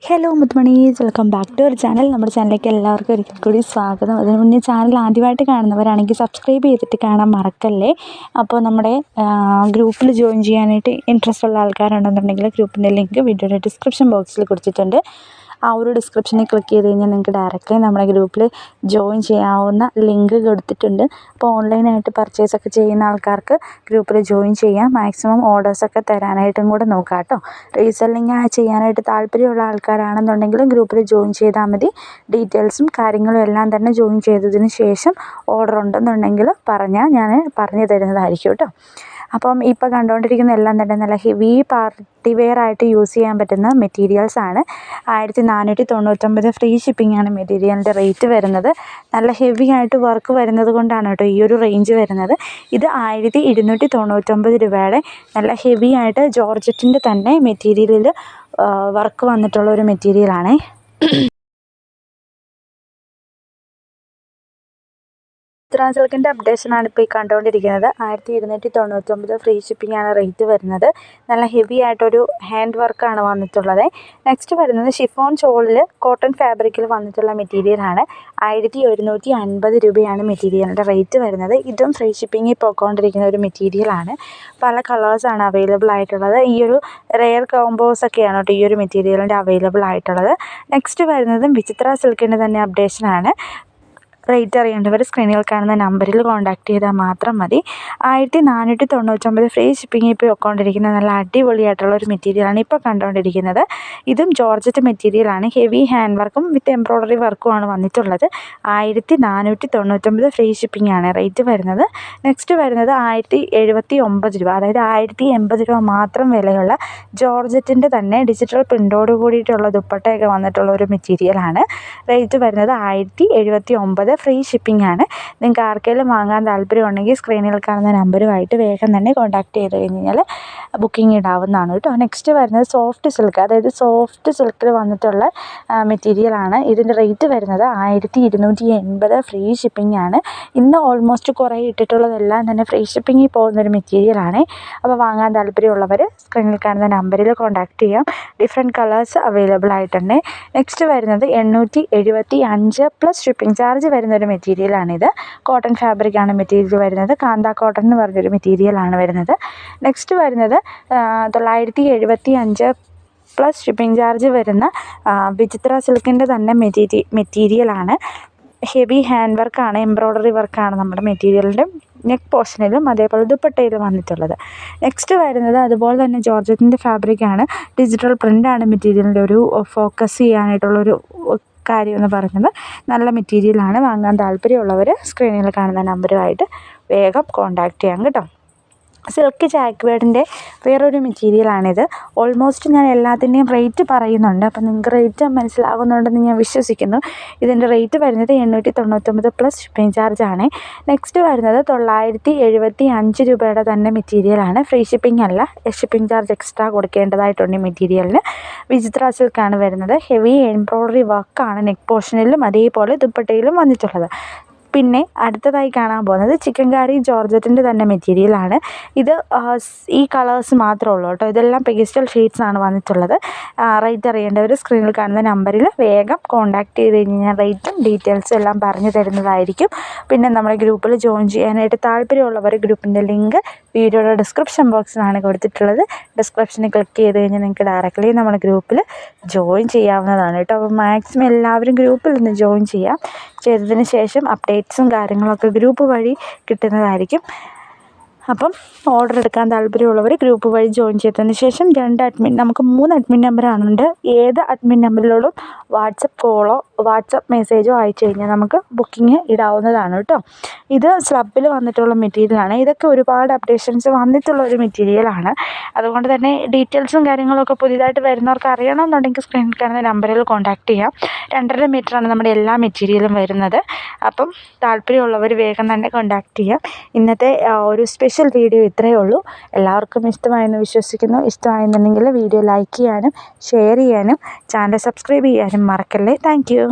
Hello മുത്തുമണീസ്, welcome back to our channel. നമ്മുടെ ചാനലിലേക്ക് എല്ലാവർക്കും ഒരിക്കൽ കൂടി സ്വാഗതം. അതിന് മുന്നേ ചാനൽ ആദ്യമായിട്ട് കാണുന്നവരാണെങ്കിൽ സബ്സ്ക്രൈബ് ചെയ്തിട്ട് കാണാൻ മറക്കല്ലേ. അപ്പോൾ നമ്മുടെ ഗ്രൂപ്പിൽ ജോയിൻ ചെയ്യാനായിട്ട് ഇൻട്രസ്റ്റ് ഉള്ള ആൾക്കാരുണ്ടെന്നുണ്ടെങ്കിൽ ഗ്രൂപ്പിൻ്റെ ലിങ്ക് വീഡിയോയുടെ ഡിസ്ക്രിപ്ഷൻ ബോക്സിൽ കൊടുത്തിട്ടുണ്ട്. ആ ഒരു ഡിസ്ക്രിപ്ഷനിൽ ക്ലിക്ക് ചെയ്ത് കഴിഞ്ഞാൽ നിങ്ങൾക്ക് ഡയറക്റ്റ്ലി നമ്മുടെ ഗ്രൂപ്പിൽ ജോയിൻ ചെയ്യാവുന്ന ലിങ്ക് കൊടുത്തിട്ടുണ്ട്. അപ്പോൾ ഓൺലൈനായിട്ട് പർച്ചേസൊക്കെ ചെയ്യുന്ന ആൾക്കാർക്ക് ഗ്രൂപ്പിൽ ജോയിൻ ചെയ്യാം. മാക്സിമം ഓർഡേഴ്സൊക്കെ തരാനായിട്ടും കൂടെ നോക്കാം കേട്ടോ. റീസെല്ലിങ് ചെയ്യാനായിട്ട് താല്പര്യമുള്ള ആൾക്കാരാണെന്നുണ്ടെങ്കിൽ ഗ്രൂപ്പിൽ ജോയിൻ ചെയ്താൽ മതി. ഡീറ്റെയിൽസും കാര്യങ്ങളും എല്ലാം തന്നെ ജോയിൻ ചെയ്തതിന് ശേഷം ഓർഡർ ഉണ്ടെന്നുണ്ടെങ്കിൽ പറഞ്ഞാൽ ഞാൻ പറഞ്ഞു തരുന്നതായിരിക്കും കേട്ടോ. അപ്പം ഇപ്പോൾ കണ്ടുകൊണ്ടിരിക്കുന്ന എല്ലാം തന്നെ നല്ല ഹെവി പാർട്ടി വെയർ ആയിട്ട് യൂസ് ചെയ്യാൻ പറ്റുന്ന മെറ്റീരിയൽസാണ്. 1499 ഫ്രീ ഷിപ്പിംഗാണ് മെറ്റീരിയലിൻ്റെ റേറ്റ് വരുന്നത്. നല്ല ഹെവി ആയിട്ട് വർക്ക് വരുന്നത് കൊണ്ടാണ് കേട്ടോ ഈ ഒരു റേഞ്ച് വരുന്നത്. ഇത് 1299 രൂപയുടെ നല്ല ഹെവി ആയിട്ട് ജോർജറ്റിൻ്റെ തന്നെ മെറ്റീരിയലിൽ വർക്ക് വന്നിട്ടുള്ള ഒരു മെറ്റീരിയലാണേ. ചിത്രാ സിൽക്കിൻ്റെ അപ്ഡേഷനാണ് ഇപ്പോൾ ഈ കണ്ടുകൊണ്ടിരിക്കുന്നത്. 1299 ഫ്രീ ഷിപ്പിംഗാണ് റേറ്റ് വരുന്നത്. നല്ല ഹെവി ആയിട്ടൊരു ഹാൻഡ് വർക്കാണ് വന്നിട്ടുള്ളത്. നെക്സ്റ്റ് വരുന്നത് ഷിഫോൺ ഷോളിൽ കോട്ടൺ ഫാബ്രിക്കിൽ വന്നിട്ടുള്ള മെറ്റീരിയലാണ്. 1150 രൂപയാണ് മെറ്റീരിയലിൻ്റെ റേറ്റ് വരുന്നത്. ഇതും ഫ്രീ ഷിപ്പിങ്ങിൽ പോയിക്കൊണ്ടിരിക്കുന്ന ഒരു മെറ്റീരിയലാണ്. പല കളേഴ്സാണ് അവൈലബിൾ ആയിട്ടുള്ളത്. ഈ ഒരു റെയർ കോമ്പോസൊക്കെയാണ് കേട്ടോ ഈ ഒരു മെറ്റീരിയലിൻ്റെ അവൈലബിൾ ആയിട്ടുള്ളത്. നെക്സ്റ്റ് വരുന്നതും വിചിത്ര സിൽക്കിൻ്റെ തന്നെ അപ്ഡേഷനാണ്. റേറ്റ് അറിയേണ്ടവർ സ്ക്രീനിൽ കാണുന്ന നമ്പറിൽ കോൺടാക്ട് ചെയ്താൽ മാത്രം മതി. 1499 ഫ്രീ ഷിപ്പിംഗ് ഇപ്പോൾ പോയിക്കൊണ്ടിരിക്കുന്ന നല്ല അടിപൊളിയായിട്ടുള്ള ഒരു മെറ്റീരിയലാണ് ഇപ്പോൾ കണ്ടുകൊണ്ടിരിക്കുന്നത്. ഇതും ജോർജറ്റ് മെറ്റീരിയലാണ്. ഹെവി ഹാൻഡ് വർക്കും വിത്ത് എംബ്രോയ്ഡറി വർക്കുമാണ് വന്നിട്ടുള്ളത്. 1499 ഫ്രീ ഷിപ്പിംഗ് ആണ് റേറ്റ് വരുന്നത്. നെക്സ്റ്റ് വരുന്നത് 1079 രൂപ, അതായത് 1080 രൂപ മാത്രം വിലയുള്ള ജോർജറ്റിൻ്റെ തന്നെ ഡിജിറ്റൽ പ്രിൻ്റോട് കൂടിയിട്ടുള്ള ദുപ്പട്ടയൊക്കെ വന്നിട്ടുള്ള ഒരു മെറ്റീരിയലാണ്. റേറ്റ് വരുന്നത് 1079 ഫ്രീ ഷിപ്പിംഗ് ആണ്. നിങ്ങൾക്ക് ആർക്കെങ്കിലും വാങ്ങാൻ താല്പര്യമുണ്ടെങ്കിൽ സ്ക്രീനിൽ കാണുന്ന നമ്പറുമായിട്ട് വേഗം തന്നെ കോൺടാക്ട് ചെയ്ത് കഴിഞ്ഞാൽ ബുക്കിംഗ് ഇടാവുന്നതാണ് കേട്ടോ. നെക്സ്റ്റ് വരുന്നത് സോഫ്റ്റ് സിൽക്ക്, അതായത് സോഫ്റ്റ് സിൽക്കിൽ വന്നിട്ടുള്ള മെറ്റീരിയലാണ്. ഇതിൻ്റെ റേറ്റ് വരുന്നത് 1280 ഫ്രീ ഷിപ്പിംഗ് ആണ്. ഇന്ന് ഓൾമോസ്റ്റ് കുറേ ഇട്ടിട്ടുള്ളതെല്ലാം തന്നെ ഫ്രീ ഷിപ്പിങ്ങിൽ പോകുന്നൊരു മെറ്റീരിയലാണ്. അപ്പോൾ വാങ്ങാൻ താല്പര്യമുള്ളവർ സ്ക്രീനിൽ കാണുന്ന നമ്പറിൽ കോൺടാക്ട് ചെയ്യാം. ഡിഫറെൻറ്റ് കളേഴ്സ് അവൈലബിൾ ആയിട്ടുണ്ട്. നെക്സ്റ്റ് വരുന്നത് 875 പ്ലസ് ഷിപ്പിംഗ് ചാർജ് വരുന്നൊരു മെറ്റീരിയലാണിത്. കോട്ടൺ ഫാബ്രിക്കാണ് മെറ്റീരിയൽ വരുന്നത്. കാന്ത കോട്ടൺ എന്ന് പറഞ്ഞൊരു മെറ്റീരിയലാണ് വരുന്നത്. നെക്സ്റ്റ് വരുന്നത് 975 പ്ലസ് ഷിപ്പിംഗ് ചാർജ് വരുന്ന വിചിത്ര സിൽക്കിൻ്റെ തന്നെ മെറ്റീരിയലാണ്. ഹെവി ഹാൻഡ് വർക്കാണ്, എംബ്രോയ്ഡറി വർക്കാണ് നമ്മുടെ മെറ്റീരിയലിൻ്റെ നെക്ക് പോർഷനിലും അതേപോലെ ദുപ്പട്ടയിലും വന്നിട്ടുള്ളത്. നെക്സ്റ്റ് വരുന്നത് അതുപോലെ തന്നെ ജോർജറ്റിൻ്റെ ഫാബ്രിക്കാണ്. ഡിജിറ്റൽ പ്രിൻ്റാണ് മെറ്റീരിയലിൻ്റെ ഒരു ഫോക്കസ് ചെയ്യാനായിട്ടുള്ളൊരു കാര്യം എന്ന് പറയുന്നത്. നല്ല മെറ്റീരിയലാണ്. വാങ്ങാൻ താല്പര്യമുള്ളവർ സ്ക്രീനിൽ കാണുന്ന നമ്പറുമായിട്ട് വേഗം കോൺടാക്ട് ചെയ്യാം കേട്ടോ. സിൽക്ക് ജാക്ക്വേഡിൻ്റെ വേറൊരു മെറ്റീരിയലാണിത്. ഓൾമോസ്റ്റ് ഞാൻ എല്ലാത്തിൻ്റെയും റേറ്റ് പറയുന്നുണ്ട്, അപ്പോൾ നിങ്ങൾക്ക് റേറ്റ് മനസ്സിലാകുന്നുണ്ടെന്ന് ഞാൻ വിശ്വസിക്കുന്നു. ഇതിൻ്റെ റേറ്റ് വരുന്നത് 899 പ്ലസ് ഷിപ്പിംഗ് ചാർജാണ്. നെക്സ്റ്റ് വരുന്നത് 975 രൂപയുടെ തന്നെ മെറ്റീരിയലാണ്. ഫ്രീ ഷിപ്പിംഗ് അല്ല, ഷിപ്പിംഗ് ചാർജ് എക്സ്ട്രാ കൊടുക്കേണ്ടതായിട്ടുണ്ട് ഈ മെറ്റീരിയലിന്. വിചിത്ര സിൽക്കാണ് വരുന്നത്. ഹെവി എംബ്രോയ്ഡറി വർക്കാണ് നെക്ക് പോർഷനിലും അതേപോലെ ദുപ്പട്ടയിലും വന്നിട്ടുള്ളത്. പിന്നെ അടുത്തതായി കാണാൻ പോകുന്നത് ചിക്കൻകാരി ജോർജറ്റിൻ്റെ തന്നെ മെറ്റീരിയലാണ്. ഇത് ഈ കളേഴ്സ് മാത്രമേ ഉള്ളൂ കേട്ടോ. ഇതെല്ലാം പേസ്റ്റൽ ഷെയ്ഡ്സാണ് വന്നിട്ടുള്ളത്. റേറ്റ് അറിയേണ്ടവർ സ്ക്രീനിൽ കാണുന്ന നമ്പറിൽ വേഗം കോൺടാക്ട് ചെയ്ത് കഴിഞ്ഞാൽ റേറ്റും ഡീറ്റെയിൽസും എല്ലാം പറഞ്ഞു തരുന്നതായിരിക്കും. പിന്നെ നമ്മുടെ ഗ്രൂപ്പിൽ ജോയിൻ ചെയ്യാനായിട്ട് താല്പര്യമുള്ളവർ ഗ്രൂപ്പിൻ്റെ ലിങ്ക് വീഡിയോയുടെ ഡിസ്ക്രിപ്ഷൻ ബോക്സിലാണ് കൊടുത്തിട്ടുള്ളത്. ഡിസ്ക്രിപ്ഷനിൽ ക്ലിക്ക് ചെയ്ത് കഴിഞ്ഞാൽ നിങ്ങൾക്ക് ഡയറക്റ്റ്ലി നമ്മുടെ ഗ്രൂപ്പിൽ ജോയിൻ ചെയ്യാവുന്നതാണ് കേട്ടോ. അപ്പോൾ മാക്സിമം എല്ലാവരും ഗ്രൂപ്പിൽ നിന്ന് ജോയിൻ ചെയ്യാം. ചെയ്തതിന് ശേഷം അപ്ഡേറ്റ്സും കാര്യങ്ങളൊക്കെ ഗ്രൂപ്പ് വഴി കിട്ടുന്നതായിരിക്കും. അപ്പം ഓർഡർ എടുക്കാൻ താല്പര്യമുള്ളവർ ഗ്രൂപ്പ് വഴി ജോയിൻ ചെയ്തതിന് ശേഷം നമുക്ക് 3 അഡ്മിൻ നമ്പറാണുണ്ട്. ഏത് അഡ്മിൻ നമ്പറിലോടും വാട്സപ്പ് മെസ്സേജോ അയച്ചു കഴിഞ്ഞാൽ നമുക്ക് ബുക്കിംഗ് ഇടാവുന്നതാണ് കേട്ടോ. ഇത് സ്ലബിൽ വന്നിട്ടുള്ള മെറ്റീരിയലാണ്. ഇതൊക്കെ ഒരുപാട് അപ്ഡേഷൻസ് വന്നിട്ടുള്ള ഒരു മെറ്റീരിയലാണ്. അതുകൊണ്ട് തന്നെ ഡീറ്റെയിൽസും കാര്യങ്ങളൊക്കെ പുതിയതായിട്ട് വരുന്നവർക്ക് അറിയണമെന്നുണ്ടെങ്കിൽ സ്ക്രീനിൽ കാണുന്ന നമ്പറിൽ കോൺടാക്ട് ചെയ്യാം. 2.5 മീറ്ററാണ് നമ്മുടെ എല്ലാ മെറ്റീരിയലും വരുന്നത്. അപ്പം താല്പര്യമുള്ളവർ വേഗം തന്നെ കോൺടാക്ട് ചെയ്യാം. ഇന്നത്തെ ഒരു സ്പെഷ്യൽ വീഡിയോ ഇത്രയേ ഉള്ളൂ. എല്ലാവർക്കും ഇഷ്ടമായെന്ന് വിശ്വസിക്കുന്നു. ഇഷ്ടമായെന്നുണ്ടെങ്കിൽ വീഡിയോ ലൈക്ക് ചെയ്യാനും ഷെയർ ചെയ്യാനും ചാനൽ സബ്സ്ക്രൈബ് ചെയ്യാനും മറക്കല്ലേ. Thank you.